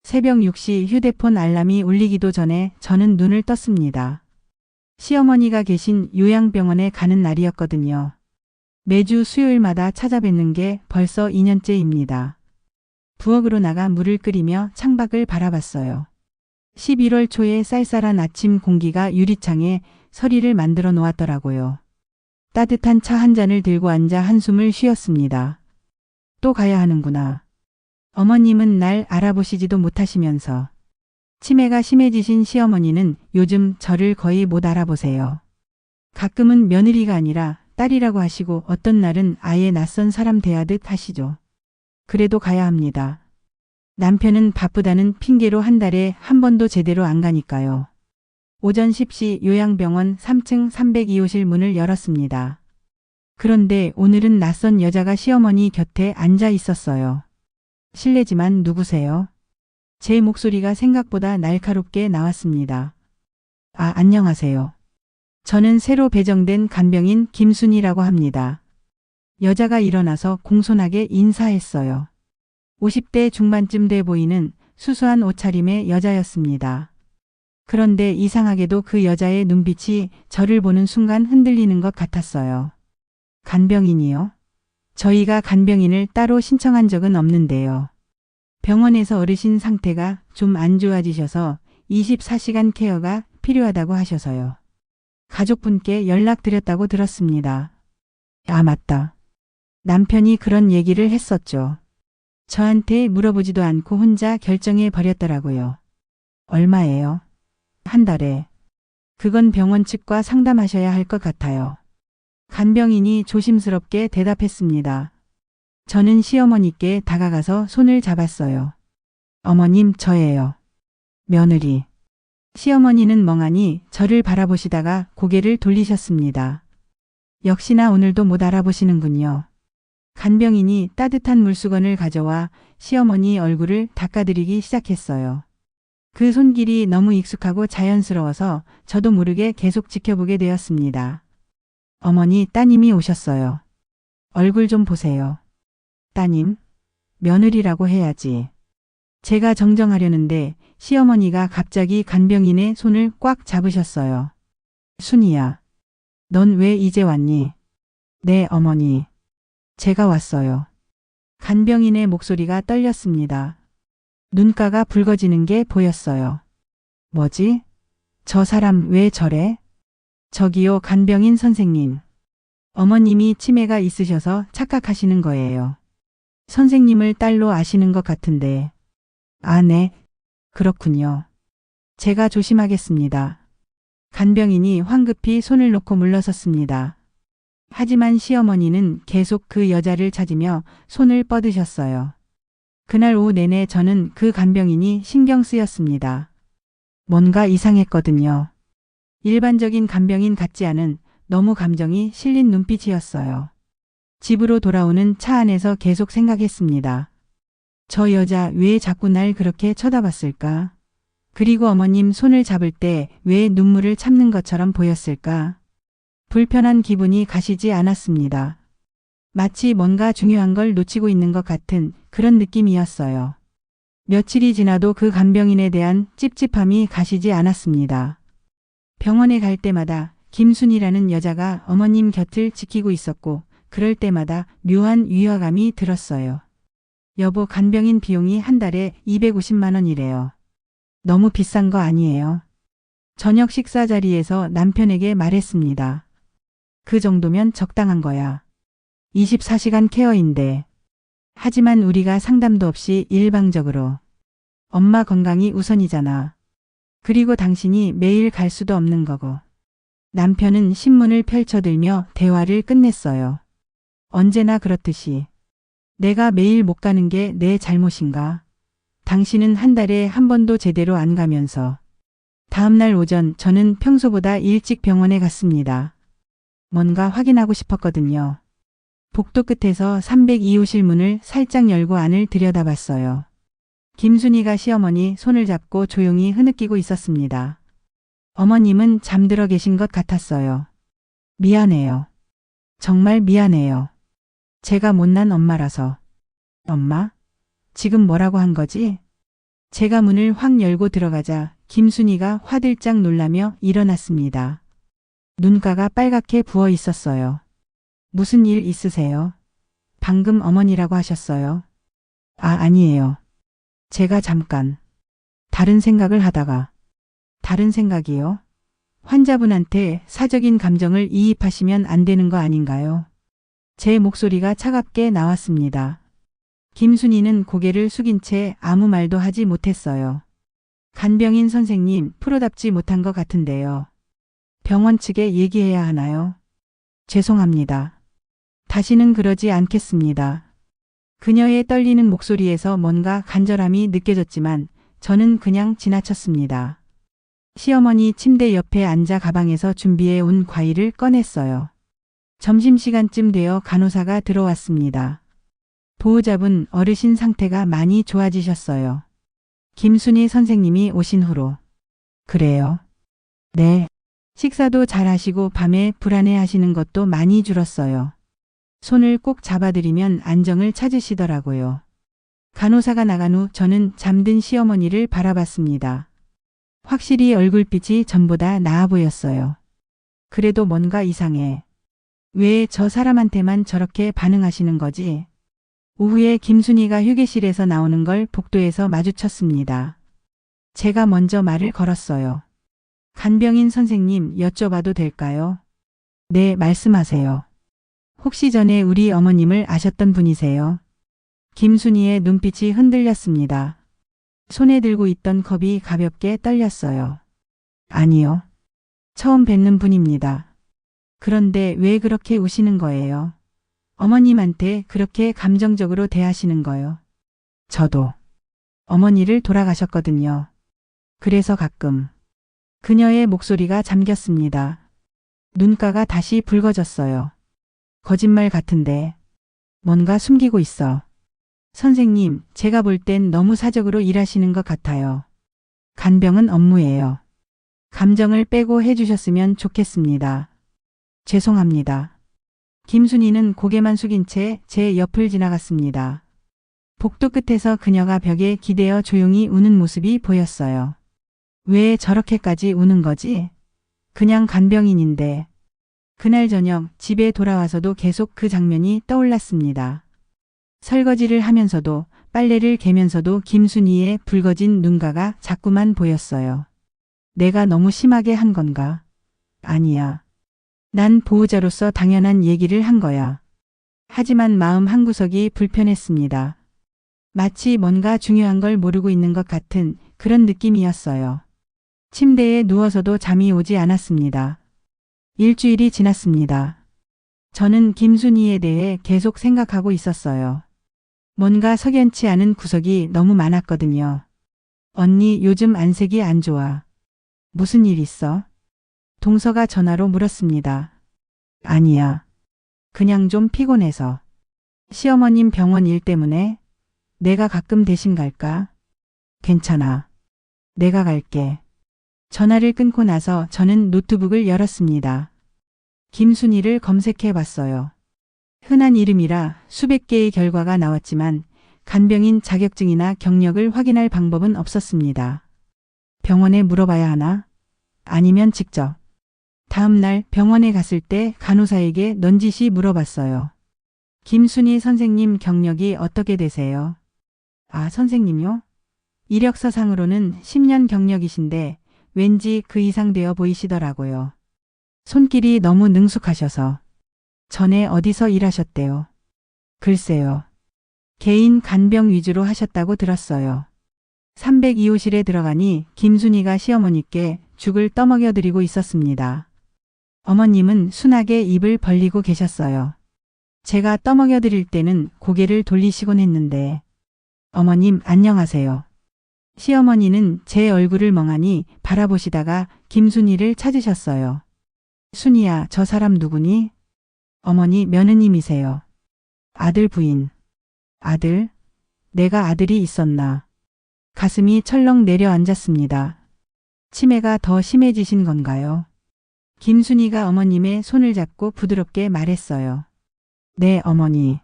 새벽 6시 휴대폰 알람이 울리기도 전에 저는 눈을 떴습니다. 시어머니가 계신 요양병원에 가는 날이었거든요. 매주 수요일마다 찾아뵙는 게 벌써 2년째입니다. 부엌으로 나가 물을 끓이며 창밖을 바라봤어요. 11월 초에 쌀쌀한 아침 공기가 유리창에 서리를 만들어 놓았더라고요. 따뜻한 차 한 잔을 들고 앉아 한숨을 쉬었습니다. 또 가야 하는구나. 어머님은 날 알아보시지도 못하시면서. 치매가 심해지신 시어머니는 요즘 저를 거의 못 알아보세요. 가끔은 며느리가 아니라 딸이라고 하시고 어떤 날은 아예 낯선 사람 대하듯 하시죠. 그래도 가야 합니다. 남편은 바쁘다는 핑계로 한 달에 한 번도 제대로 안 가니까요. 오전 10시 요양병원 3층 302호실 문을 열었습니다. 그런데 오늘은 낯선 여자가 시어머니 곁에 앉아 있었어요. 실례지만 누구세요? 제 목소리가 생각보다 날카롭게 나왔습니다. 아, 안녕하세요. 저는 새로 배정된 간병인 김순이라고 합니다. 여자가 일어나서 공손하게 인사했어요. 50대 중반쯤 돼 보이는 수수한 옷차림의 여자였습니다. 그런데 이상하게도 그 여자의 눈빛이 저를 보는 순간 흔들리는 것 같았어요. 간병인이요? 저희가 간병인을 따로 신청한 적은 없는데요. 병원에서 어르신 상태가 좀 안 좋아지셔서 24시간 케어가 필요하다고 하셔서요. 가족분께 연락드렸다고 들었습니다. 아, 맞다. 남편이 그런 얘기를 했었죠. 저한테 물어보지도 않고 혼자 결정해 버렸더라고요. 얼마예요? 한 달에. 그건 병원 측과 상담하셔야 할 것 같아요. 간병인이 조심스럽게 대답했습니다. 저는 시어머니께 다가가서 손을 잡았어요. 어머님, 저예요. 며느리. 시어머니는 멍하니 저를 바라보시다가 고개를 돌리셨습니다. 역시나 오늘도 못 알아보시는군요. 간병인이 따뜻한 물수건을 가져와 시어머니 얼굴을 닦아드리기 시작했어요. 그 손길이 너무 익숙하고 자연스러워서 저도 모르게 계속 지켜보게 되었습니다. 어머니, 따님이 오셨어요. 얼굴 좀 보세요. 따님? 며느리라고 해야지. 제가 정정하려는데 시어머니가 갑자기 간병인의 손을 꽉 잡으셨어요. 순이야. 넌 왜 이제 왔니? 네, 어머니. 제가 왔어요. 간병인의 목소리가 떨렸습니다. 눈가가 붉어지는 게 보였어요. 뭐지? 저 사람 왜 저래? 저기요, 간병인 선생님. 어머님이 치매가 있으셔서 착각하시는 거예요. 선생님을 딸로 아시는 것 같은데. 아, 네. 그렇군요. 제가 조심하겠습니다. 간병인이 황급히 손을 놓고 물러섰습니다. 하지만 시어머니는 계속 그 여자를 찾으며 손을 뻗으셨어요. 그날 오후 내내 저는 그 간병인이 신경 쓰였습니다. 뭔가 이상했거든요. 일반적인 간병인 같지 않은 너무 감정이 실린 눈빛이었어요. 집으로 돌아오는 차 안에서 계속 생각했습니다. 저 여자 왜 자꾸 날 그렇게 쳐다봤을까? 그리고 어머님 손을 잡을 때 왜 눈물을 참는 것처럼 보였을까? 불편한 기분이 가시지 않았습니다. 마치 뭔가 중요한 걸 놓치고 있는 것 같은 그런 느낌이었어요. 며칠이 지나도 그 간병인에 대한 찝찝함이 가시지 않았습니다. 병원에 갈 때마다 김순이라는 여자가 어머님 곁을 지키고 있었고 그럴 때마다 묘한 위화감이 들었어요. 여보, 간병인 비용이 한 달에 250만 원이래요. 너무 비싼 거 아니에요? 저녁 식사 자리에서 남편에게 말했습니다. 그 정도면 적당한 거야. 24시간 케어인데. 하지만 우리가 상담도 없이 일방적으로. 엄마 건강이 우선이잖아. 그리고 당신이 매일 갈 수도 없는 거고. 남편은 신문을 펼쳐들며 대화를 끝냈어요. 언제나 그렇듯이. 내가 매일 못 가는 게 내 잘못인가? 당신은 한 달에 한 번도 제대로 안 가면서. 다음날 오전 저는 평소보다 일찍 병원에 갔습니다. 뭔가 확인하고 싶었거든요. 복도 끝에서 302호실 문을 살짝 열고 안을 들여다봤어요. 김순이가 시어머니 손을 잡고 조용히 흐느끼고 있었습니다. 어머님은 잠들어 계신 것 같았어요. 미안해요. 정말 미안해요. 제가 못난 엄마라서. 엄마? 지금 뭐라고 한 거지? 제가 문을 확 열고 들어가자 김순이가 화들짝 놀라며 일어났습니다. 눈가가 빨갛게 부어 있었어요. 무슨 일 있으세요? 방금 어머니라고 하셨어요? 아니에요. 제가 잠깐 다른 생각을 하다가. 다른 생각이요? 환자분한테 사적인 감정을 이입하시면 안 되는 거 아닌가요? 제 목소리가 차갑게 나왔습니다. 김순이는 고개를 숙인 채 아무 말도 하지 못했어요. 간병인 선생님, 프로답지 못한 것 같은데요. 병원 측에 얘기해야 하나요? 죄송합니다. 다시는 그러지 않겠습니다. 그녀의 떨리는 목소리에서 뭔가 간절함이 느껴졌지만 저는 그냥 지나쳤습니다. 시어머니 침대 옆에 앉아 가방에서 준비해 온 과일을 꺼냈어요. 점심시간쯤 되어 간호사가 들어왔습니다. 보호자분 어르신 상태가 많이 좋아지셨어요. 김순희 선생님이 오신 후로. 그래요? 네. 식사도 잘 하시고 밤에 불안해 하시는 것도 많이 줄었어요. 손을 꼭 잡아드리면 안정을 찾으시더라고요. 간호사가 나간 후 저는 잠든 시어머니를 바라봤습니다. 확실히 얼굴빛이 전보다 나아 보였어요. 그래도 뭔가 이상해. 왜 저 사람한테만 저렇게 반응하시는 거지? 오후에 김순이가 휴게실에서 나오는 걸 복도에서 마주쳤습니다. 제가 먼저 말을 걸었어요. 간병인 선생님, 여쭤봐도 될까요? 네, 말씀하세요. 혹시 전에 우리 어머님을 아셨던 분이세요? 김순이의 눈빛이 흔들렸습니다. 손에 들고 있던 컵이 가볍게 떨렸어요. 아니요. 처음 뵙는 분입니다. 그런데 왜 그렇게 우시는 거예요? 어머님한테 그렇게 감정적으로 대하시는 거요. 저도 어머니를 돌아가셨거든요. 그래서 가끔. 그녀의 목소리가 잠겼습니다. 눈가가 다시 붉어졌어요. 거짓말 같은데 뭔가 숨기고 있어. 선생님, 제가 볼 땐 너무 사적으로 일하시는 것 같아요. 간병은 업무예요. 감정을 빼고 해주셨으면 좋겠습니다. 죄송합니다. 김순이는 고개만 숙인 채 제 옆을 지나갔습니다. 복도 끝에서 그녀가 벽에 기대어 조용히 우는 모습이 보였어요. 왜 저렇게까지 우는 거지? 그냥 간병인인데. 그날 저녁 집에 돌아와서도 계속 그 장면이 떠올랐습니다. 설거지를 하면서도 빨래를 개면서도 김순이의 붉어진 눈가가 자꾸만 보였어요. 내가 너무 심하게 한 건가? 아니야. 난 보호자로서 당연한 얘기를 한 거야. 하지만 마음 한구석이 불편했습니다. 마치 뭔가 중요한 걸 모르고 있는 것 같은 그런 느낌이었어요. 침대에 누워서도 잠이 오지 않았습니다. 일주일이 지났습니다. 저는 김순이에 대해 계속 생각하고 있었어요. 뭔가 석연치 않은 구석이 너무 많았거든요. 언니, 요즘 안색이 안 좋아. 무슨 일 있어? 동서가 전화로 물었습니다. 아니야. 그냥 좀 피곤해서. 시어머님 병원 일 때문에? 내가 가끔 대신 갈까? 괜찮아. 내가 갈게. 전화를 끊고 나서 저는 노트북을 열었습니다. 김순이를 검색해 봤어요. 흔한 이름이라 수백 개의 결과가 나왔지만 간병인 자격증이나 경력을 확인할 방법은 없었습니다. 병원에 물어봐야 하나? 아니면 직접. 다음 날 병원에 갔을 때 간호사에게 넌지시 물어봤어요. 김순희 선생님 경력이 어떻게 되세요? 선생님요? 이력서상으로는 10년 경력이신데 왠지 그 이상 되어 보이시더라고요. 손길이 너무 능숙하셔서. 전에 어디서 일하셨대요? 글쎄요. 개인 간병 위주로 하셨다고 들었어요. 302호실에 들어가니 김순이가 시어머니께 죽을 떠먹여 드리고 있었습니다. 어머님은 순하게 입을 벌리고 계셨어요. 제가 떠먹여 드릴 때는 고개를 돌리시곤 했는데. 어머님, 안녕하세요. 시어머니는 제 얼굴을 멍하니 바라보시다가 김순이를 찾으셨어요. 순이야, 저 사람 누구니? 어머니, 며느님이세요. 아들 부인. 아들? 내가 아들이 있었나? 가슴이 철렁 내려앉았습니다. 치매가 더 심해지신 건가요? 김순이가 어머님의 손을 잡고 부드럽게 말했어요. 네, 어머니.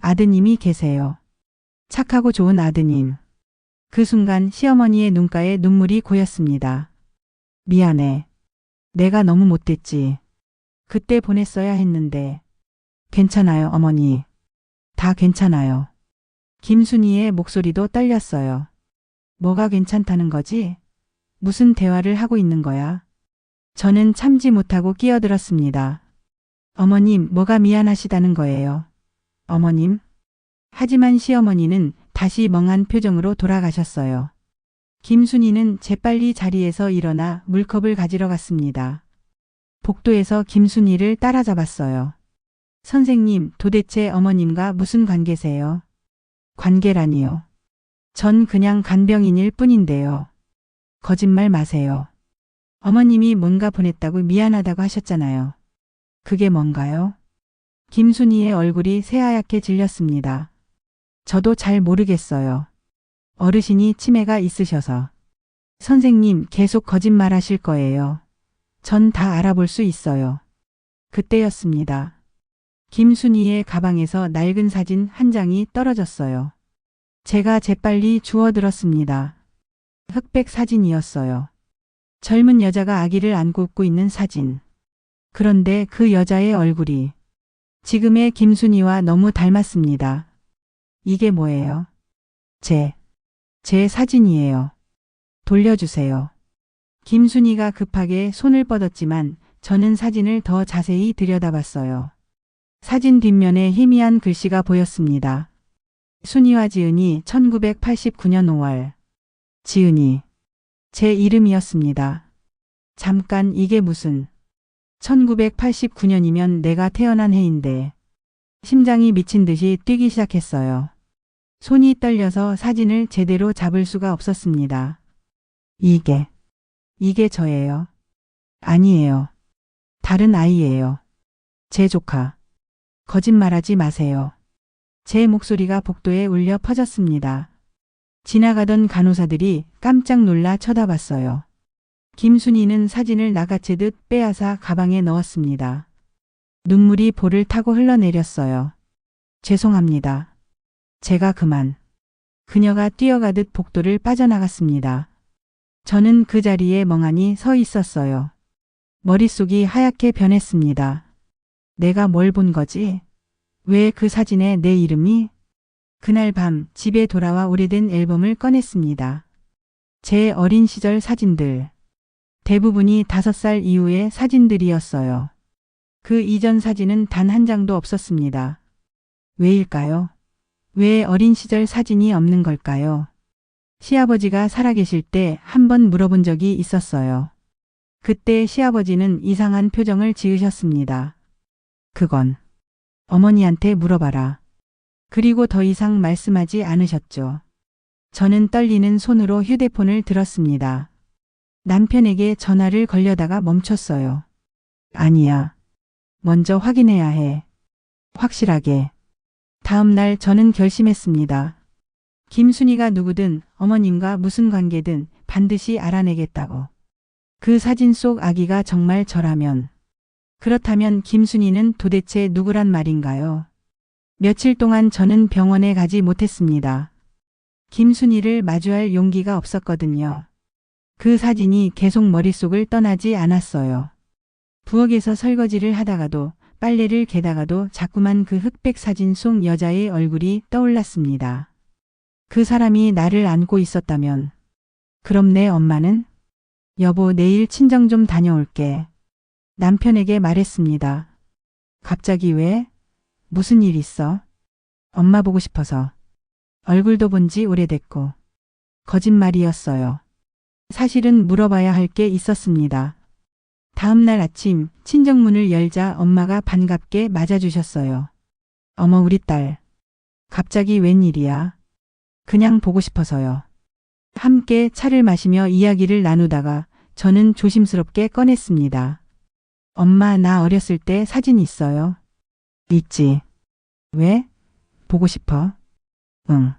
아드님이 계세요. 착하고 좋은 아드님. 그 순간 시어머니의 눈가에 눈물이 고였습니다. 미안해. 내가 너무 못됐지. 그때 보냈어야 했는데. 괜찮아요, 어머니. 다 괜찮아요. 김순희의 목소리도 떨렸어요. 뭐가 괜찮다는 거지? 무슨 대화를 하고 있는 거야? 저는 참지 못하고 끼어들었습니다. 어머님, 뭐가 미안하시다는 거예요? 어머님? 하지만 시어머니는 다시 멍한 표정으로 돌아가셨어요. 김순희는 재빨리 자리에서 일어나 물컵을 가지러 갔습니다. 복도에서 김순희를 따라잡았어요. 선생님, 도대체 어머님과 무슨 관계세요? 관계라니요. 전 그냥 간병인일 뿐인데요. 거짓말 마세요. 어머님이 뭔가 보냈다고 미안하다고 하셨잖아요. 그게 뭔가요? 김순희의 얼굴이 새하얗게 질렸습니다. 저도 잘 모르겠어요. 어르신이 치매가 있으셔서. 선생님, 계속 거짓말 하실 거예요. 전 다 알아볼 수 있어요. 그때였습니다. 김순희의 가방에서 낡은 사진 한 장이 떨어졌어요. 제가 재빨리 주워들었습니다. 흑백 사진이었어요. 젊은 여자가 아기를 안고 웃고 있는 사진. 그런데 그 여자의 얼굴이 지금의 김순희와 너무 닮았습니다. 이게 뭐예요? 제 사진이에요. 돌려주세요. 김순희가 급하게 손을 뻗었지만 저는 사진을 더 자세히 들여다봤어요. 사진 뒷면에 희미한 글씨가 보였습니다. 순희와 지은이 1989년 5월. 지은이. 제 이름이었습니다. 잠깐, 이게 무슨. 1989년이면 내가 태어난 해인데. 심장이 미친 듯이 뛰기 시작했어요. 손이 떨려서 사진을 제대로 잡을 수가 없었습니다. 이게 저예요. 아니에요. 다른 아이예요. 제 조카. 거짓말하지 마세요. 제 목소리가 복도에 울려 퍼졌습니다. 지나가던 간호사들이 깜짝 놀라 쳐다봤어요. 김순희는 사진을 낚아채듯 빼앗아 가방에 넣었습니다. 눈물이 볼을 타고 흘러내렸어요. 죄송합니다. 제가 그만. 그녀가 뛰어가듯 복도를 빠져나갔습니다. 저는 그 자리에 멍하니 서 있었어요. 머릿속이 하얗게 변했습니다. 내가 뭘 본 거지? 왜 그 사진에 내 이름이? 그날 밤 집에 돌아와 오래된 앨범을 꺼냈습니다. 제 어린 시절 사진들. 대부분이 5살 이후의 사진들이었어요. 그 이전 사진은 단 한 장도 없었습니다. 왜일까요? 왜 어린 시절 사진이 없는 걸까요? 시아버지가 살아계실 때 한 번 물어본 적이 있었어요. 그때 시아버지는 이상한 표정을 지으셨습니다. 그건 어머니한테 물어봐라. 그리고 더 이상 말씀하지 않으셨죠. 저는 떨리는 손으로 휴대폰을 들었습니다. 남편에게 전화를 걸려다가 멈췄어요. 아니야. 먼저 확인해야 해. 확실하게. 다음 날 저는 결심했습니다. 김순희가 누구든 어머님과 무슨 관계든 반드시 알아내겠다고. 그 사진 속 아기가 정말 저라면. 그렇다면 김순희는 도대체 누구란 말인가요? 며칠 동안 저는 병원에 가지 못했습니다. 김순희를 마주할 용기가 없었거든요. 그 사진이 계속 머릿속을 떠나지 않았어요. 부엌에서 설거지를 하다가도 빨래를 개다가도 자꾸만 그 흑백 사진 속 여자의 얼굴이 떠올랐습니다. 그 사람이 나를 안고 있었다면. 그럼 내 엄마는? 여보, 내일 친정 좀 다녀올게. 남편에게 말했습니다. 갑자기 왜? 무슨 일 있어? 엄마 보고 싶어서. 얼굴도 본 지 오래됐고. 거짓말이었어요. 사실은 물어봐야 할 게 있었습니다. 다음 날 아침 친정문을 열자 엄마가 반갑게 맞아주셨어요. 어머, 우리 딸. 갑자기 웬일이야? 그냥 보고 싶어서요. 함께 차를 마시며 이야기를 나누다가 저는 조심스럽게 꺼냈습니다. 엄마, 나 어렸을 때 사진 있어요? 있지. 왜? 보고 싶어? 응.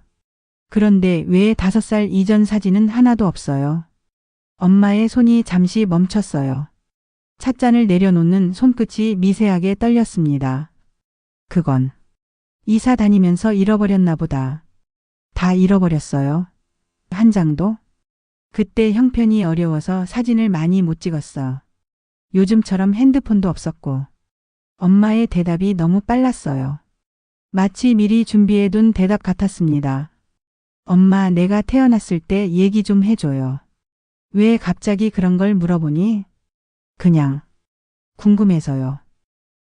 그런데 왜 5살 이전 사진은 하나도 없어요? 엄마의 손이 잠시 멈췄어요. 찻잔을 내려놓는 손끝이 미세하게 떨렸습니다. 그건 이사 다니면서 잃어버렸나 보다. 다 잃어버렸어요. 한 장도? 그때 형편이 어려워서 사진을 많이 못 찍었어. 요즘처럼 핸드폰도 없었고. 엄마의 대답이 너무 빨랐어요. 마치 미리 준비해둔 대답 같았습니다. 엄마, 내가 태어났을 때 얘기 좀 해줘요. 왜 갑자기 그런 걸 물어보니? 그냥 궁금해서요.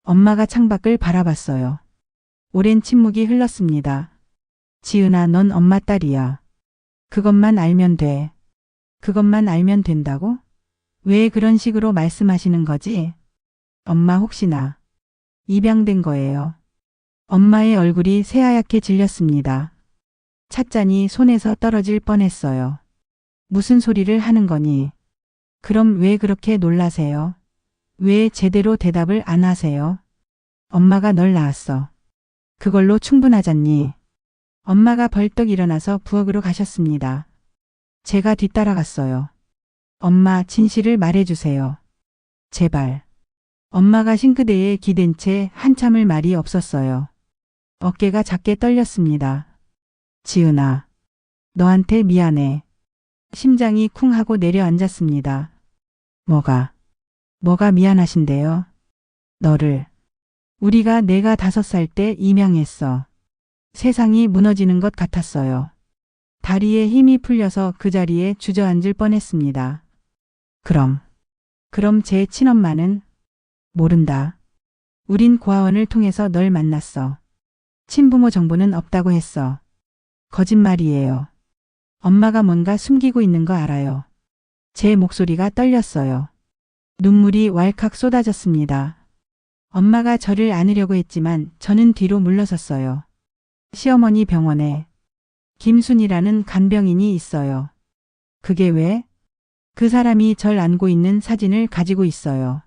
엄마가 창밖을 바라봤어요. 오랜 침묵이 흘렀습니다. 지은아, 넌 엄마 딸이야. 그것만 알면 돼. 그것만 알면 된다고? 왜 그런 식으로 말씀하시는 거지? 엄마, 혹시나 입양된 거예요. 엄마의 얼굴이 새하얗게 질렸습니다. 찻잔이 손에서 떨어질 뻔했어요. 무슨 소리를 하는 거니? 그럼 왜 그렇게 놀라세요? 왜 제대로 대답을 안 하세요? 엄마가 널 낳았어. 그걸로 충분하잖니. 엄마가 벌떡 일어나서 부엌으로 가셨습니다. 제가 뒤따라갔어요. 엄마, 진실을 말해주세요. 제발. 엄마가 싱크대에 기댄 채 한참을 말이 없었어요. 어깨가 작게 떨렸습니다. 지은아, 너한테 미안해. 심장이 쿵 하고 내려앉았습니다. 뭐가 미안하신데요? 너를. 우리가 내가 5살 때 입양했어. 세상이 무너지는 것 같았어요. 다리에 힘이 풀려서 그 자리에 주저앉을 뻔했습니다. 그럼 제 친엄마는? 모른다. 우린 고아원을 통해서 널 만났어. 친부모 정보는 없다고 했어. 거짓말이에요. 엄마가 뭔가 숨기고 있는 거 알아요. 제 목소리가 떨렸어요. 눈물이 왈칵 쏟아졌습니다. 엄마가 저를 안으려고 했지만 저는 뒤로 물러섰어요. 시어머니 병원에 김순이라는 간병인이 있어요. 그게 왜? 그 사람이 절 안고 있는 사진을 가지고 있어요.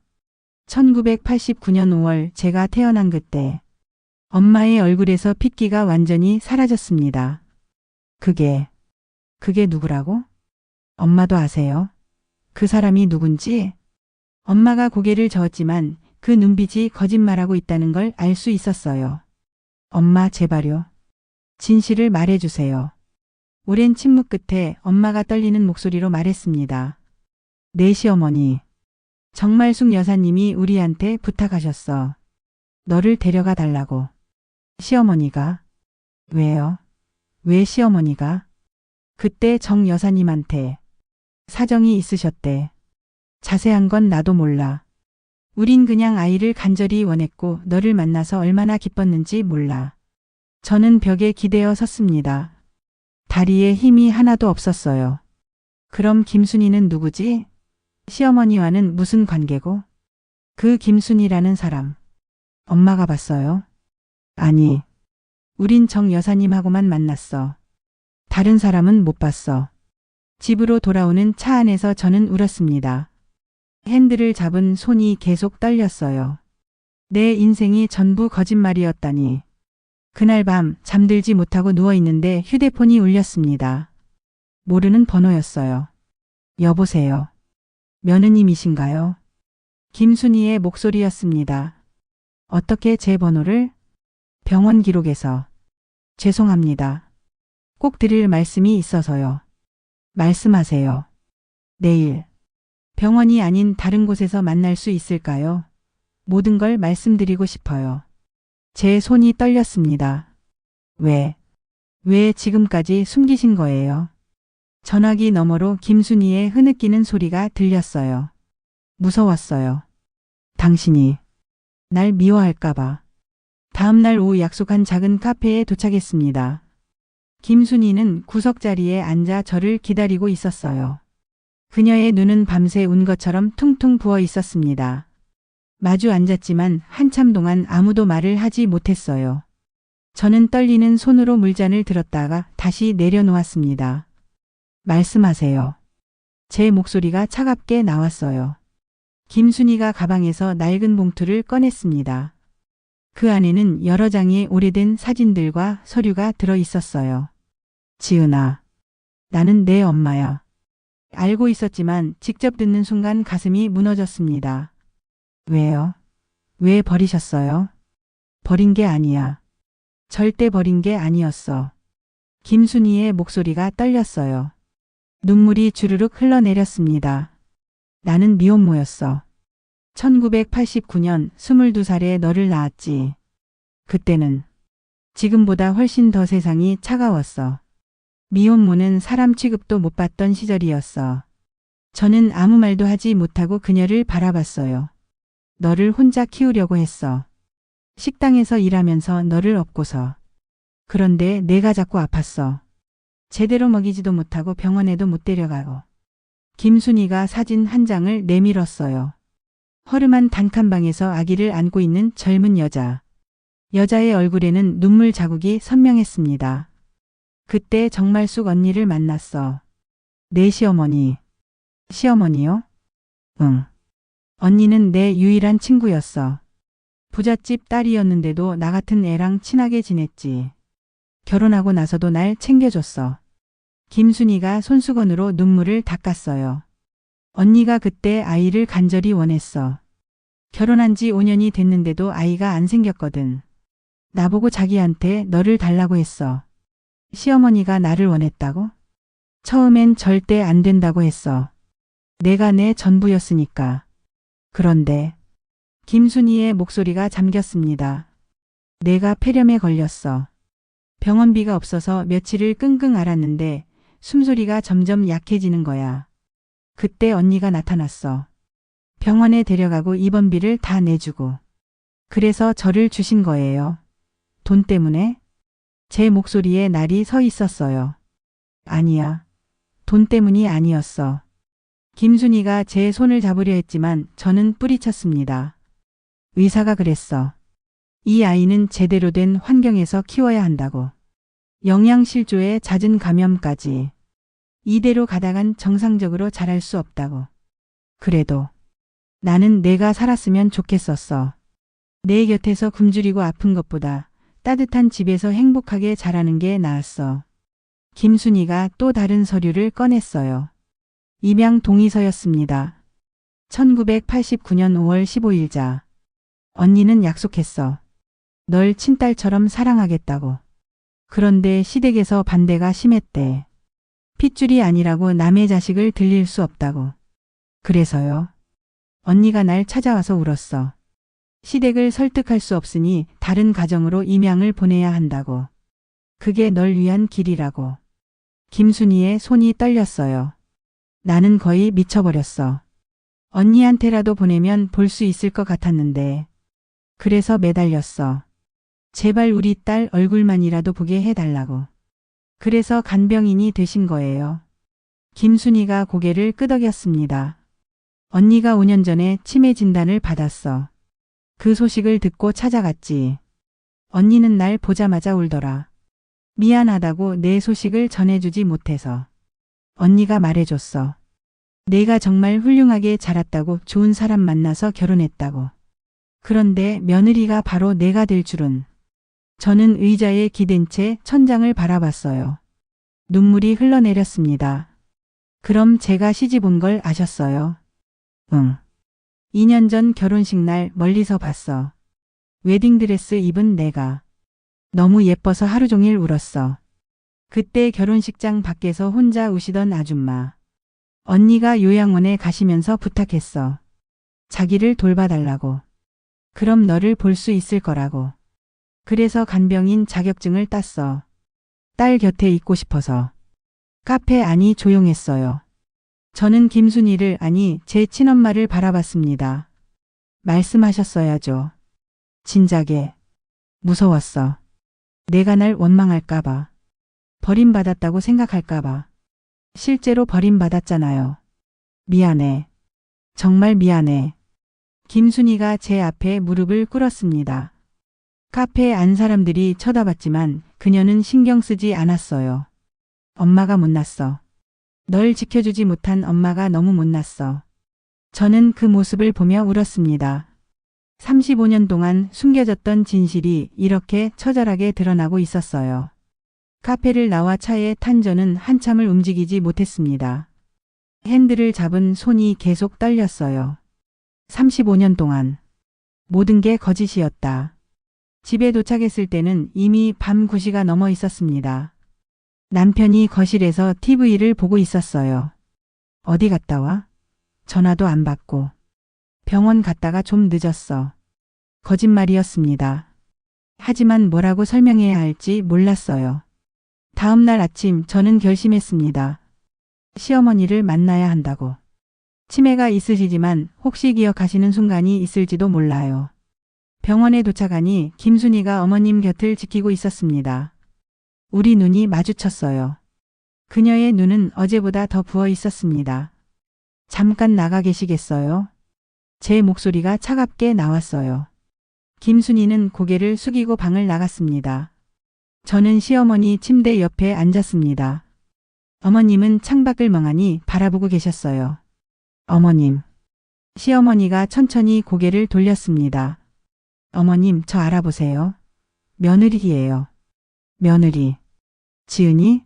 1989년 5월 제가 태어난 그때 엄마의 얼굴에서 핏기가 완전히 사라졌습니다. 그게 누구라고? 엄마도 아세요? 그 사람이 누군지? 엄마가 고개를 저었지만 그 눈빛이 거짓말하고 있다는 걸 알 수 있었어요. 엄마, 제발요. 진실을 말해주세요. 오랜 침묵 끝에 엄마가 떨리는 목소리로 말했습니다. 네, 시어머니. 정말숙 여사님이 우리한테 부탁하셨어. 너를 데려가 달라고. 시어머니가? 왜요? 왜 시어머니가? 그때 정 여사님한테 사정이 있으셨대. 자세한 건 나도 몰라. 우린 그냥 아이를 간절히 원했고 너를 만나서 얼마나 기뻤는지 몰라. 저는 벽에 기대어 섰습니다. 다리에 힘이 하나도 없었어요. 그럼 김순이는 누구지? 시어머니와는 무슨 관계고? 그 김순이라는 사람. 엄마가 봤어요? 아니. 우린 정 여사님하고만 만났어. 다른 사람은 못 봤어. 집으로 돌아오는 차 안에서 저는 울었습니다. 핸들을 잡은 손이 계속 떨렸어요. 내 인생이 전부 거짓말이었다니. 그날 밤 잠들지 못하고 누워있는데 휴대폰이 울렸습니다. 모르는 번호였어요. 여보세요. 며느님이신가요? 김순이의 목소리였습니다. 어떻게 제 번호를? 병원 기록에서. 죄송합니다. 꼭 드릴 말씀이 있어서요. 말씀하세요. 내일. 병원이 아닌 다른 곳에서 만날 수 있을까요? 모든 걸 말씀드리고 싶어요. 제 손이 떨렸습니다. 왜 지금까지 숨기신 거예요? 전화기 너머로 김순이의 흐느끼는 소리가 들렸어요. 무서웠어요. 당신이 날 미워할까봐. 다음날 오후 약속한 작은 카페에 도착했습니다. 김순이는 구석자리에 앉아 저를 기다리고 있었어요. 그녀의 눈은 밤새 운 것처럼 퉁퉁 부어 있었습니다. 마주 앉았지만 한참 동안 아무도 말을 하지 못했어요. 저는 떨리는 손으로 물잔을 들었다가 다시 내려놓았습니다. 말씀하세요. 제 목소리가 차갑게 나왔어요. 김순이가 가방에서 낡은 봉투를 꺼냈습니다. 그 안에는 여러 장의 오래된 사진들과 서류가 들어 있었어요. 지은아, 나는 내 엄마야. 알고 있었지만 직접 듣는 순간 가슴이 무너졌습니다. 왜요? 왜 버리셨어요? 버린 게 아니야. 절대 버린 게 아니었어. 김순이의 목소리가 떨렸어요. 눈물이 주르륵 흘러내렸습니다. 나는 미혼모였어. 1989년 22살에 너를 낳았지. 그때는 지금보다 훨씬 더 세상이 차가웠어. 미혼모는 사람 취급도 못 받던 시절이었어. 저는 아무 말도 하지 못하고 그녀를 바라봤어요. 너를 혼자 키우려고 했어. 식당에서 일하면서 너를 업고서. 그런데 내가 자꾸 아팠어. 제대로 먹이지도 못하고 병원에도 못 데려가고. 김순이가 사진 한 장을 내밀었어요. 허름한 단칸방에서 아기를 안고 있는 젊은 여자. 여자의 얼굴에는 눈물 자국이 선명했습니다. 그때 정말 쑥 언니를 만났어. 내 시어머니. 시어머니요? 응. 언니는 내 유일한 친구였어. 부잣집 딸이었는데도 나 같은 애랑 친하게 지냈지. 결혼하고 나서도 날 챙겨줬어. 김순이가 손수건으로 눈물을 닦았어요. 언니가 그때 아이를 간절히 원했어. 결혼한 지 5년이 됐는데도 아이가 안 생겼거든. 나보고 자기한테 너를 달라고 했어. 시어머니가 나를 원했다고? 처음엔 절대 안 된다고 했어. 내가 내 전부였으니까. 그런데 김순이의 목소리가 잠겼습니다. 내가 폐렴에 걸렸어. 병원비가 없어서 며칠을 끙끙 앓았는데 숨소리가 점점 약해지는 거야. 그때 언니가 나타났어. 병원에 데려가고 입원비를 다 내주고. 그래서 저를 주신 거예요. 돈 때문에? 제 목소리에 날이 서 있었어요. 아니야. 돈 때문이 아니었어. 김순이가 제 손을 잡으려 했지만 저는 뿌리쳤습니다. 의사가 그랬어. 이 아이는 제대로 된 환경에서 키워야 한다고. 영양실조에 잦은 감염까지. 이대로 가다간 정상적으로 자랄 수 없다고. 그래도 나는 내가 살았으면 좋겠었어. 내 곁에서 굶주리고 아픈 것보다 따뜻한 집에서 행복하게 자라는 게 나았어. 김순이가 또 다른 서류를 꺼냈어요. 입양 동의서였습니다. 1989년 5월 15일자. 언니는 약속했어. 널 친딸처럼 사랑하겠다고. 그런데 시댁에서 반대가 심했대. 핏줄이 아니라고 남의 자식을 들릴 수 없다고. 그래서요. 언니가 날 찾아와서 울었어. 시댁을 설득할 수 없으니 다른 가정으로 입양을 보내야 한다고. 그게 널 위한 길이라고. 김순이의 손이 떨렸어요. 나는 거의 미쳐버렸어. 언니한테라도 보내면 볼 수 있을 것 같았는데. 그래서 매달렸어. 제발 우리 딸 얼굴만이라도 보게 해달라고. 그래서 간병인이 되신 거예요. 김순이가 고개를 끄덕였습니다. 언니가 5년 전에 치매 진단을 받았어. 그 소식을 듣고 찾아갔지. 언니는 날 보자마자 울더라. 미안하다고 내 소식을 전해주지 못해서. 언니가 말해줬어. 내가 정말 훌륭하게 자랐다고 좋은 사람 만나서 결혼했다고. 그런데 며느리가 바로 내가 될 줄은. 저는 의자에 기댄 채 천장을 바라봤어요. 눈물이 흘러내렸습니다. 그럼 제가 시집 온 걸 아셨어요? 응. 2년 전 결혼식 날 멀리서 봤어. 웨딩드레스 입은 내가. 너무 예뻐서 하루 종일 울었어. 그때 결혼식장 밖에서 혼자 우시던 아줌마. 언니가 요양원에 가시면서 부탁했어. 자기를 돌봐달라고. 그럼 너를 볼 수 있을 거라고. 그래서 간병인 자격증을 땄어. 딸 곁에 있고 싶어서. 카페 안이 조용했어요. 저는 김순이를 아니 제 친엄마를 바라봤습니다. 말씀하셨어야죠. 진작에. 무서웠어. 내가 날 원망할까봐. 버림받았다고 생각할까봐. 실제로 버림받았잖아요. 미안해. 정말 미안해. 김순이가 제 앞에 무릎을 꿇었습니다. 카페에 안 사람들이 쳐다봤지만 그녀는 신경 쓰지 않았어요. 엄마가 못났어. 널 지켜주지 못한 엄마가 너무 못났어. 저는 그 모습을 보며 울었습니다. 35년 동안 숨겨졌던 진실이 이렇게 처절하게 드러나고 있었어요. 카페를 나와 차에 탄 저는 한참을 움직이지 못했습니다. 핸들을 잡은 손이 계속 떨렸어요. 35년 동안 모든 게 거짓이었다. 집에 도착했을 때는 이미 밤 9시가 넘어 있었습니다. 남편이 거실에서 TV를 보고 있었어요. 어디 갔다 와? 전화도 안 받고. 병원 갔다가 좀 늦었어. 거짓말이었습니다. 하지만 뭐라고 설명해야 할지 몰랐어요. 다음 날 아침 저는 결심했습니다. 시어머니를 만나야 한다고. 치매가 있으시지만 혹시 기억하시는 순간이 있을지도 몰라요. 병원에 도착하니 김순희가 어머님 곁을 지키고 있었습니다. 우리 눈이 마주쳤어요. 그녀의 눈은 어제보다 더 부어 있었습니다. 잠깐 나가 계시겠어요? 제 목소리가 차갑게 나왔어요. 김순희는 고개를 숙이고 방을 나갔습니다. 저는 시어머니 침대 옆에 앉았습니다. 어머님은 창밖을 멍하니 바라보고 계셨어요. 어머님. 시어머니가 천천히 고개를 돌렸습니다. 어머님, 저 알아보세요. 며느리예요. 며느리. 지은이?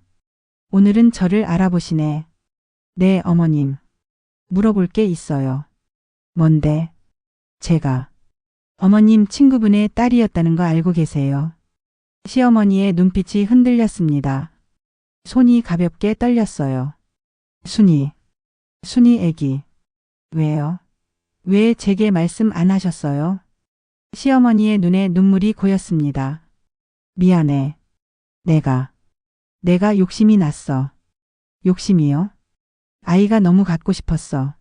오늘은 저를 알아보시네. 네, 어머님. 물어볼 게 있어요. 뭔데? 제가 어머님 친구분의 딸이었다는 거 알고 계세요? 시어머니의 눈빛이 흔들렸습니다. 손이 가볍게 떨렸어요. 순이 애기. 왜요? 왜 제게 말씀 안 하셨어요? 시어머니의 눈에 눈물이 고였습니다. 미안해. 내가 욕심이 났어. 욕심이요? 아이가 너무 갖고 싶었어.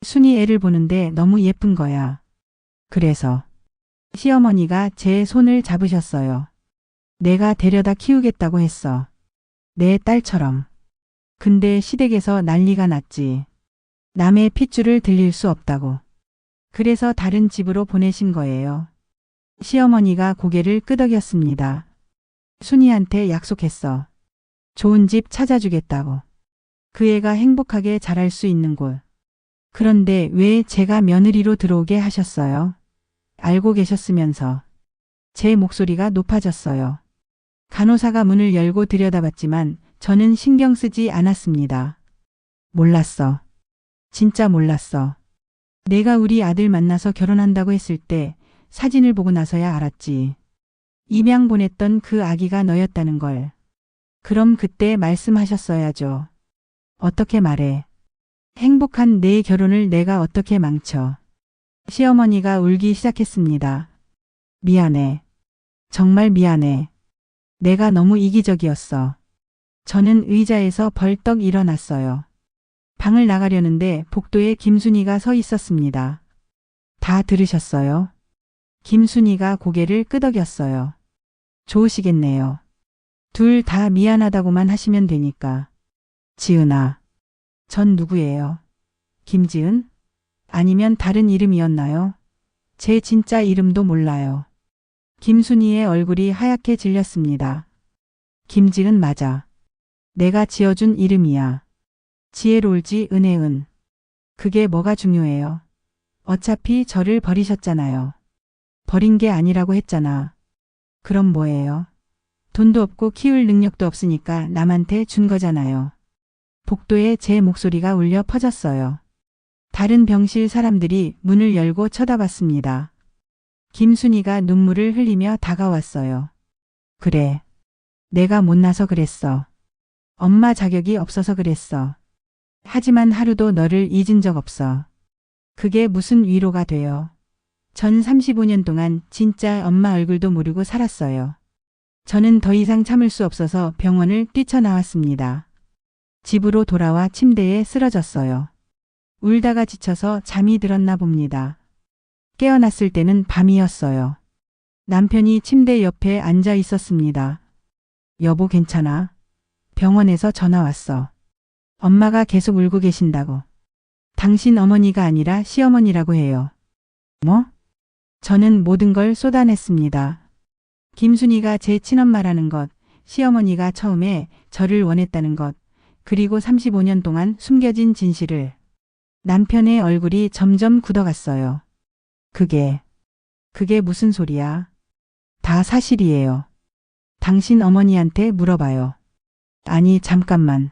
순이 애를 보는데 너무 예쁜 거야. 그래서 시어머니가 제 손을 잡으셨어요. 내가 데려다 키우겠다고 했어. 내 딸처럼. 근데 시댁에서 난리가 났지. 남의 핏줄을 들릴 수 없다고. 그래서 다른 집으로 보내신 거예요. 시어머니가 고개를 끄덕였습니다. 순이한테 약속했어. 좋은 집 찾아주겠다고. 그 애가 행복하게 자랄 수 있는 곳. 그런데 왜 제가 며느리로 들어오게 하셨어요? 알고 계셨으면서. 제 목소리가 높아졌어요. 간호사가 문을 열고 들여다봤지만 저는 신경 쓰지 않았습니다. 몰랐어. 진짜 몰랐어. 내가 우리 아들 만나서 결혼한다고 했을 때 사진을 보고 나서야 알았지. 입양 보냈던 그 아기가 너였다는 걸. 그럼 그때 말씀하셨어야죠. 어떻게 말해. 행복한 내 결혼을 내가 어떻게 망쳐. 시어머니가 울기 시작했습니다. 미안해. 정말 미안해. 내가 너무 이기적이었어. 저는 의자에서 벌떡 일어났어요. 방을 나가려는데 복도에 김순희가 서 있었습니다. 다 들으셨어요? 김순희가 고개를 끄덕였어요. 좋으시겠네요. 둘 다 미안하다고만 하시면 되니까. 지은아. 전 누구예요? 김지은? 아니면 다른 이름이었나요? 제 진짜 이름도 몰라요. 김순희의 얼굴이 하얗게 질렸습니다. 김지은 맞아. 내가 지어준 이름이야. 지혜로울지 은혜은. 그게 뭐가 중요해요? 어차피 저를 버리셨잖아요. 버린 게 아니라고 했잖아. 그럼 뭐예요? 돈도 없고 키울 능력도 없으니까 남한테 준 거잖아요. 복도에 제 목소리가 울려 퍼졌어요. 다른 병실 사람들이 문을 열고 쳐다봤습니다. 김순희가 눈물을 흘리며 다가왔어요. 그래. 내가 못나서 그랬어. 엄마 자격이 없어서 그랬어. 하지만 하루도 너를 잊은 적 없어. 그게 무슨 위로가 돼요. 전 35년 동안 진짜 엄마 얼굴도 모르고 살았어요. 저는 더 이상 참을 수 없어서 병원을 뛰쳐나왔습니다. 집으로 돌아와 침대에 쓰러졌어요. 울다가 지쳐서 잠이 들었나 봅니다. 깨어났을 때는 밤이었어요. 남편이 침대 옆에 앉아 있었습니다. 여보 괜찮아? 병원에서 전화 왔어. 엄마가 계속 울고 계신다고. 당신 어머니가 아니라 시어머니라고 해요. 뭐? 저는 모든 걸 쏟아냈습니다. 김순희가 제 친엄마라는 것, 시어머니가 처음에 저를 원했다는 것, 그리고 35년 동안 숨겨진 진실을. 남편의 얼굴이 점점 굳어갔어요. 그게 무슨 소리야? 다 사실이에요. 당신 어머니한테 물어봐요. 아니 잠깐만.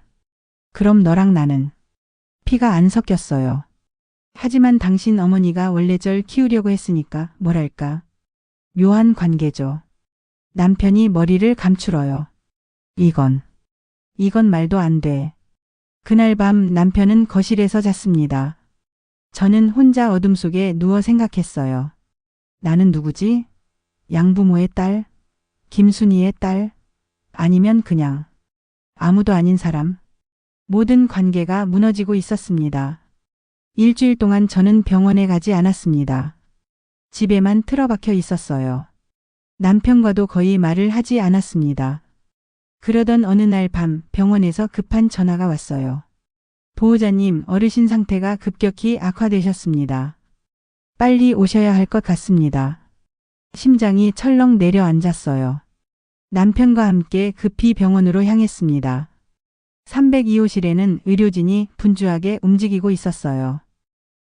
그럼 너랑 나는 피가 안 섞였어요. 하지만 당신 어머니가 원래 절 키우려고 했으니까 뭐랄까. 묘한 관계죠. 남편이 머리를 감추러요. 이건 이건 말도 안 돼. 그날 밤 남편은 거실에서 잤습니다. 저는 혼자 어둠 속에 누워 생각했어요. 나는 누구지? 양부모의 딸? 김순희의 딸? 아니면 그냥 아무도 아닌 사람? 모든 관계가 무너지고 있었습니다. 일주일 동안 저는 병원에 가지 않았습니다. 집에만 틀어박혀 있었어요. 남편과도 거의 말을 하지 않았습니다. 그러던 어느 날 밤 병원에서 급한 전화가 왔어요. 보호자님, 어르신 상태가 급격히 악화되셨습니다. 빨리 오셔야 할 것 같습니다. 심장이 철렁 내려앉았어요. 남편과 함께 급히 병원으로 향했습니다. 302호실에는 의료진이 분주하게 움직이고 있었어요.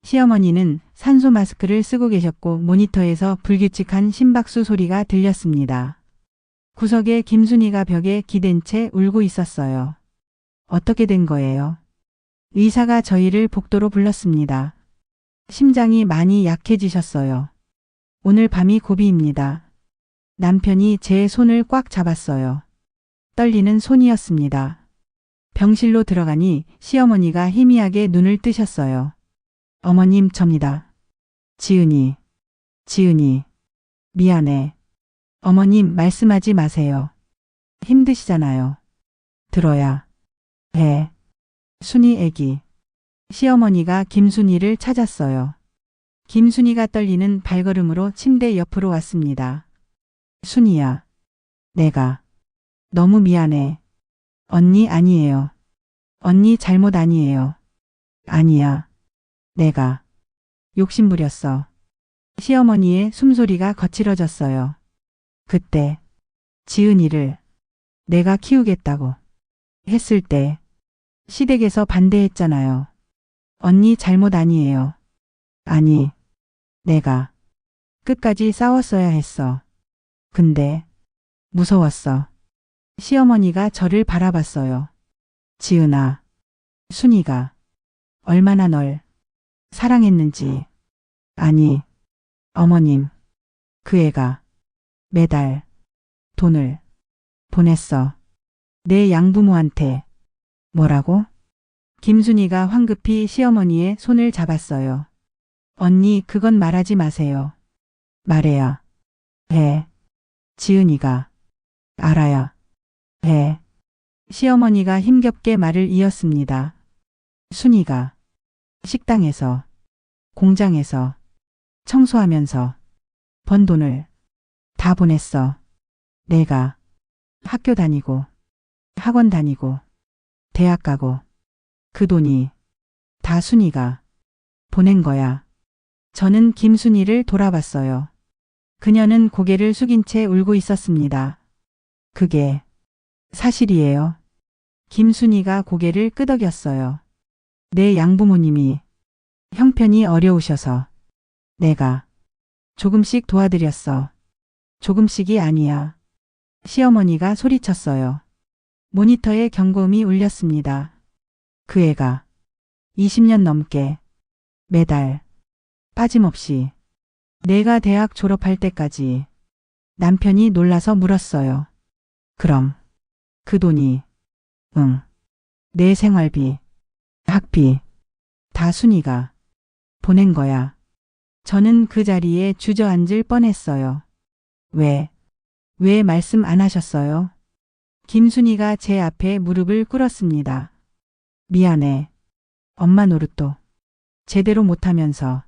시어머니는 산소 마스크를 쓰고 계셨고 모니터에서 불규칙한 심박수 소리가 들렸습니다. 구석에 김순희가 벽에 기댄 채 울고 있었어요. 어떻게 된 거예요? 의사가 저희를 복도로 불렀습니다. 심장이 많이 약해지셨어요. 오늘 밤이 고비입니다. 남편이 제 손을 꽉 잡았어요. 떨리는 손이었습니다. 병실로 들어가니 시어머니가 희미하게 눈을 뜨셨어요. 어머님, 접니다. 지은이, 미안해. 어머님, 말씀하지 마세요. 힘드시잖아요. 들어야 해. 순이 애기. 시어머니가 김순이를 찾았어요. 김순이가 떨리는 발걸음으로 침대 옆으로 왔습니다. 순이야. 내가 너무 미안해. 언니 아니에요. 언니 잘못 아니에요. 아니야. 내가 욕심부렸어. 시어머니의 숨소리가 거칠어졌어요. 그때 지은이를 내가 키우겠다고 했을 때 시댁에서 반대했잖아요. 언니 잘못 아니에요. 아니, 내가 끝까지 싸웠어야 했어. 근데 무서웠어. 시어머니가 저를 바라봤어요. 지은아, 순이가 얼마나 널 사랑했는지. 아니, 어머님, 그 애가 매달 돈을 보냈어. 내 양부모한테. 뭐라고? 김순이가 황급히 시어머니의 손을 잡았어요. 언니, 그건 말하지 마세요. 말해야 해. 지은이가 알아야 해. 시어머니가 힘겹게 말을 이었습니다. 순이가 식당에서, 공장에서, 청소하면서 번 돈을 다 보냈어. 내가 학교 다니고, 학원 다니고, 대학 가고, 그 돈이 다 순이가 보낸 거야. 저는 김순이를 돌아봤어요. 그녀는 고개를 숙인 채 울고 있었습니다. 그게 사실이에요. 김순이가 고개를 끄덕였어요. 내 양부모님이 형편이 어려우셔서 내가 조금씩 도와드렸어. 조금씩이 아니야. 시어머니가 소리쳤어요. 모니터에 경고음이 울렸습니다. 그 애가 20년 넘게 매달 빠짐없이 내가 대학 졸업할 때까지. 남편이 놀라서 물었어요. 그럼 그 돈이 응. 내 생활비, 학비 다 순이가 보낸 거야. 저는 그 자리에 주저앉을 뻔했어요. 왜 말씀 안 하셨어요? 김순이가 제 앞에 무릎을 꿇었습니다. 미안해. 엄마 노릇도 제대로 못하면서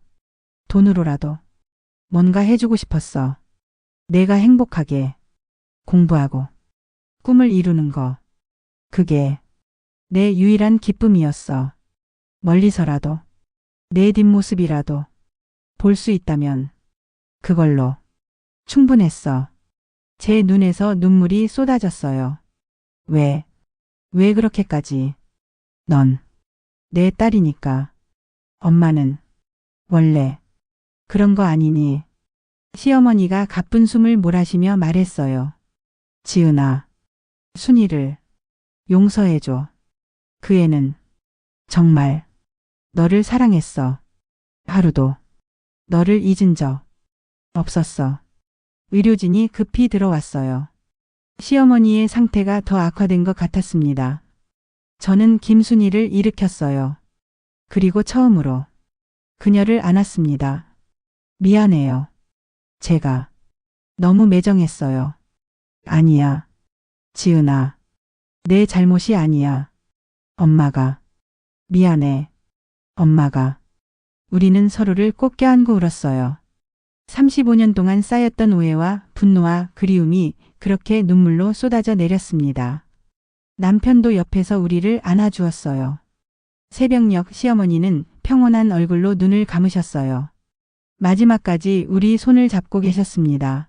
돈으로라도 뭔가 해주고 싶었어. 내가 행복하게 공부하고 꿈을 이루는 거. 그게 내 유일한 기쁨이었어. 멀리서라도 내 뒷모습이라도 볼 수 있다면 그걸로 충분했어. 제 눈에서 눈물이 쏟아졌어요. 왜 그렇게까지? 넌 내 딸이니까. 엄마는 원래 그런 거 아니니? 시어머니가 가쁜 숨을 몰아쉬며 말했어요. 지은아, 순이를 용서해줘. 그 애는 정말 너를 사랑했어. 하루도 너를 잊은 적 없었어. 의료진이 급히 들어왔어요. 시어머니의 상태가 더 악화된 것 같았습니다. 저는 김순이를 일으켰어요. 그리고 처음으로 그녀를 안았습니다. 미안해요. 제가 너무 매정했어요. 아니야. 지은아. 내 잘못이 아니야. 엄마가. 미안해. 엄마가. 우리는 서로를 꼭 껴안고 울었어요. 35년 동안 쌓였던 오해와 분노와 그리움이 그렇게 눈물로 쏟아져 내렸습니다. 남편도 옆에서 우리를 안아주었어요. 새벽녘 시어머니는 평온한 얼굴로 눈을 감으셨어요. 마지막까지 우리 손을 잡고 계셨습니다.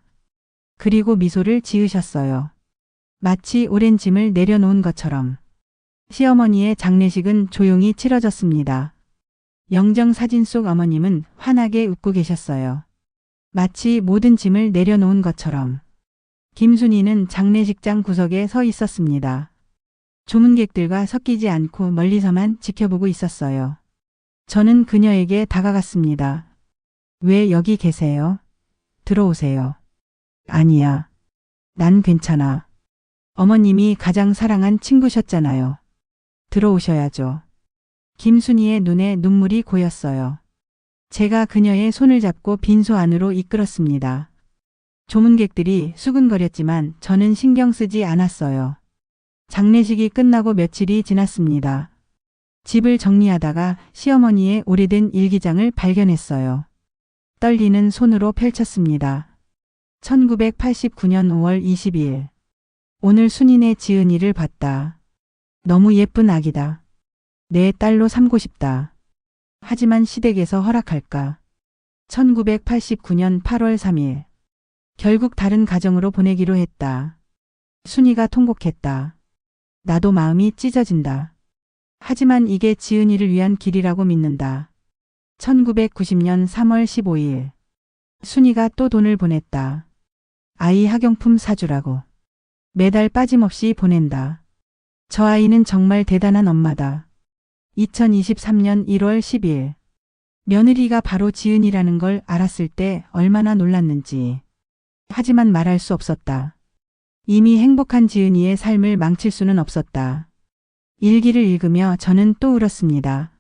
그리고 미소를 지으셨어요. 마치 오랜 짐을 내려놓은 것처럼. 시어머니의 장례식은 조용히 치러졌습니다. 영정 사진 속 어머님은 환하게 웃고 계셨어요. 마치 모든 짐을 내려놓은 것처럼. 김순이는 장례식장 구석에 서 있었습니다. 조문객들과 섞이지 않고 멀리서만 지켜보고 있었어요. 저는 그녀에게 다가갔습니다. 왜 여기 계세요? 들어오세요. 아니야. 난 괜찮아. 어머님이 가장 사랑한 친구셨잖아요. 들어오셔야죠. 김순이의 눈에 눈물이 고였어요. 제가 그녀의 손을 잡고 빈소 안으로 이끌었습니다. 조문객들이 수근거렸지만 저는 신경 쓰지 않았어요. 장례식이 끝나고 며칠이 지났습니다. 집을 정리하다가 시어머니의 오래된 일기장을 발견했어요. 떨리는 손으로 펼쳤습니다. 1989년 5월 22일. 오늘 순인의 지은이를 봤다. 너무 예쁜 아기다. 내 딸로 삼고 싶다. 하지만 시댁에서 허락할까? 1989년 8월 3일. 결국 다른 가정으로 보내기로 했다. 순이가 통곡했다. 나도 마음이 찢어진다. 하지만 이게 지은이를 위한 길이라고 믿는다. 1990년 3월 15일. 순이가 또 돈을 보냈다. 아이 학용품 사주라고. 매달 빠짐없이 보낸다. 저 아이는 정말 대단한 엄마다. 2023년 1월 10일. 며느리가 바로 지은이라는 걸 알았을 때 얼마나 놀랐는지. 하지만 말할 수 없었다. 이미 행복한 지은이의 삶을 망칠 수는 없었다. 일기를 읽으며 저는 또 울었습니다.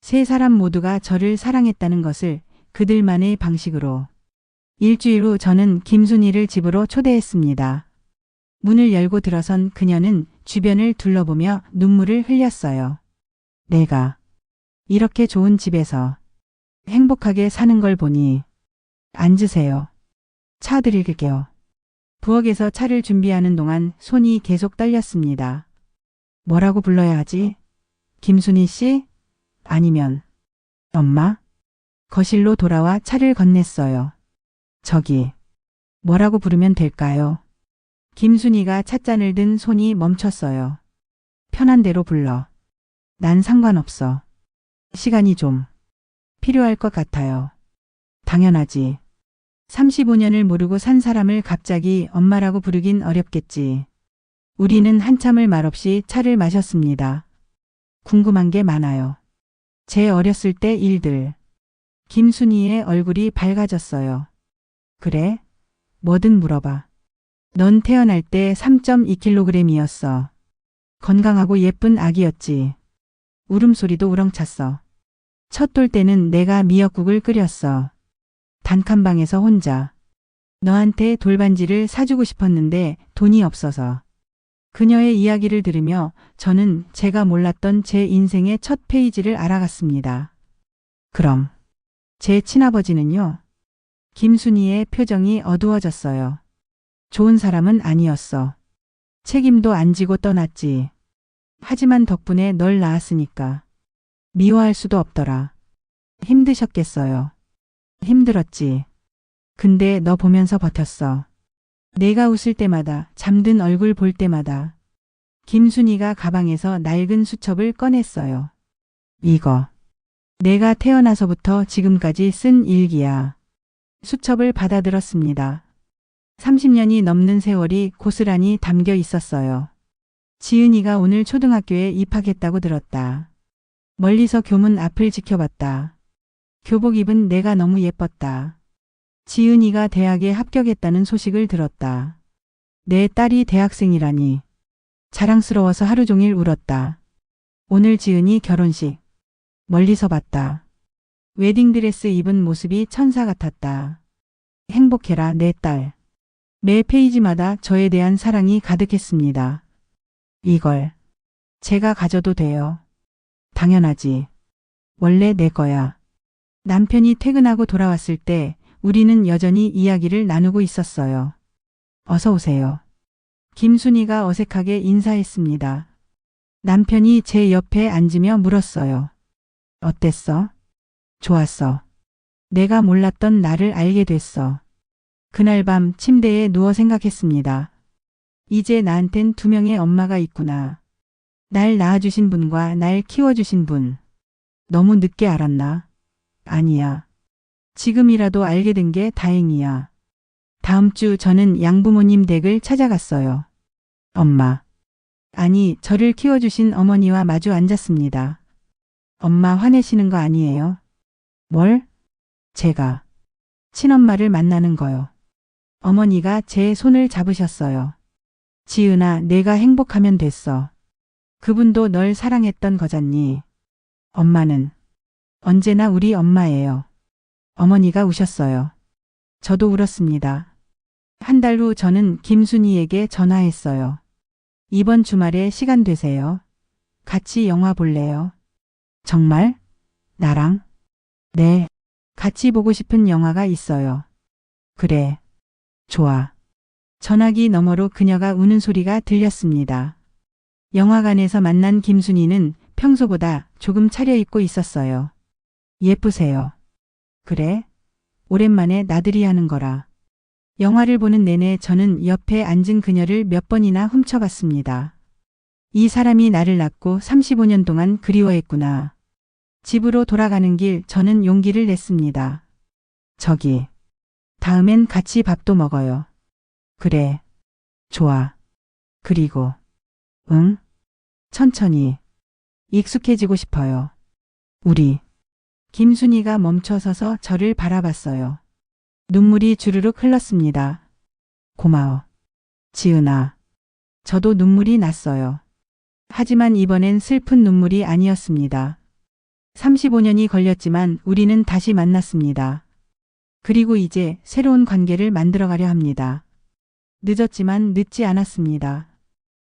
세 사람 모두가 저를 사랑했다는 것을 그들만의 방식으로. 일주일 후 저는 김순이를 집으로 초대했습니다. 문을 열고 들어선 그녀는 주변을 둘러보며 눈물을 흘렸어요. 내가 이렇게 좋은 집에서 행복하게 사는 걸 보니. 앉으세요. 차 드릴게요. 부엌에서 차를 준비하는 동안 손이 계속 떨렸습니다. 뭐라고 불러야 하지? 김순이 씨? 아니면 엄마? 거실로 돌아와 차를 건넸어요. 저기, 뭐라고 부르면 될까요? 김순이가 찻잔을 든 손이 멈췄어요. 편한 대로 불러. 난 상관없어. 시간이 좀 필요할 것 같아요. 당연하지. 35년을 모르고 산 사람을 갑자기 엄마라고 부르긴 어렵겠지. 우리는 한참을 말없이 차를 마셨습니다. 궁금한 게 많아요. 제 어렸을 때 일들. 김순이의 얼굴이 밝아졌어요. 그래? 뭐든 물어봐. 넌 태어날 때 3.2kg이었어. 건강하고 예쁜 아기였지. 울음소리도 우렁찼어. 첫 돌 때는 내가 미역국을 끓였어. 단칸방에서 혼자. 너한테 돌반지를 사주고 싶었는데 돈이 없어서. 그녀의 이야기를 들으며 저는 제가 몰랐던 제 인생의 첫 페이지를 알아갔습니다. 그럼 제 친아버지는요? 김순이의 표정이 어두워졌어요. 좋은 사람은 아니었어. 책임도 안 지고 떠났지. 하지만 덕분에 널 낳았으니까. 미워할 수도 없더라. 힘드셨겠어요. 힘들었지. 근데 너 보면서 버텼어. 내가 웃을 때마다, 잠든 얼굴 볼 때마다. 김순이가 가방에서 낡은 수첩을 꺼냈어요. 이거. 내가 태어나서부터 지금까지 쓴 일기야. 수첩을 받아들었습니다. 30년이 넘는 세월이 고스란히 담겨 있었어요. 지은이가 오늘 초등학교에 입학했다고 들었다. 멀리서 교문 앞을 지켜봤다. 교복 입은 내가 너무 예뻤다. 지은이가 대학에 합격했다는 소식을 들었다. 내 딸이 대학생이라니. 자랑스러워서 하루 종일 울었다. 오늘 지은이 결혼식. 멀리서 봤다. 웨딩드레스 입은 모습이 천사 같았다. 행복해라, 내 딸. 매 페이지마다 저에 대한 사랑이 가득했습니다. 이걸 제가 가져도 돼요. 당연하지. 원래 내 거야. 남편이 퇴근하고 돌아왔을 때 우리는 여전히 이야기를 나누고 있었어요. 어서 오세요. 김순희가 어색하게 인사했습니다. 남편이 제 옆에 앉으며 물었어요. 어땠어? 좋았어. 내가 몰랐던 나를 알게 됐어. 그날 밤 침대에 누워 생각했습니다. 이제 나한텐 두 명의 엄마가 있구나. 날 낳아주신 분과 날 키워주신 분. 너무 늦게 알았나? 아니야. 지금이라도 알게 된 게 다행이야. 다음 주 저는 양부모님 댁을 찾아갔어요. 엄마. 아니, 저를 키워주신 어머니와 마주 앉았습니다. 엄마 화내시는 거 아니에요? 뭘? 제가 친엄마를 만나는 거요. 어머니가 제 손을 잡으셨어요. 지은아, 내가 행복하면 됐어. 그분도 널 사랑했던 거잖니. 엄마는 언제나 우리 엄마예요. 어머니가 우셨어요. 저도 울었습니다. 한 달 후 저는 김순희에게 전화했어요. 이번 주말에 시간 되세요? 같이 영화 볼래요? 정말? 나랑? 네. 같이 보고 싶은 영화가 있어요. 그래. 좋아. 전화기 너머로 그녀가 우는 소리가 들렸습니다. 영화관에서 만난 김순희는 평소보다 조금 차려입고 있었어요. 예쁘세요. 그래? 오랜만에 나들이 하는 거라. 영화를 보는 내내 저는 옆에 앉은 그녀를 몇 번이나 훔쳐봤습니다. 이 사람이 나를 낳고 35년 동안 그리워했구나. 집으로 돌아가는 길 저는 용기를 냈습니다. 저기, 다음엔 같이 밥도 먹어요. 그래. 좋아. 그리고, 응? 천천히. 익숙해지고 싶어요. 우리. 김순희가 멈춰서서 저를 바라봤어요. 눈물이 주르륵 흘렀습니다. 고마워. 지은아. 저도 눈물이 났어요. 하지만 이번엔 슬픈 눈물이 아니었습니다. 35년이 걸렸지만 우리는 다시 만났습니다. 그리고 이제 새로운 관계를 만들어가려 합니다. 늦었지만 늦지 않았습니다.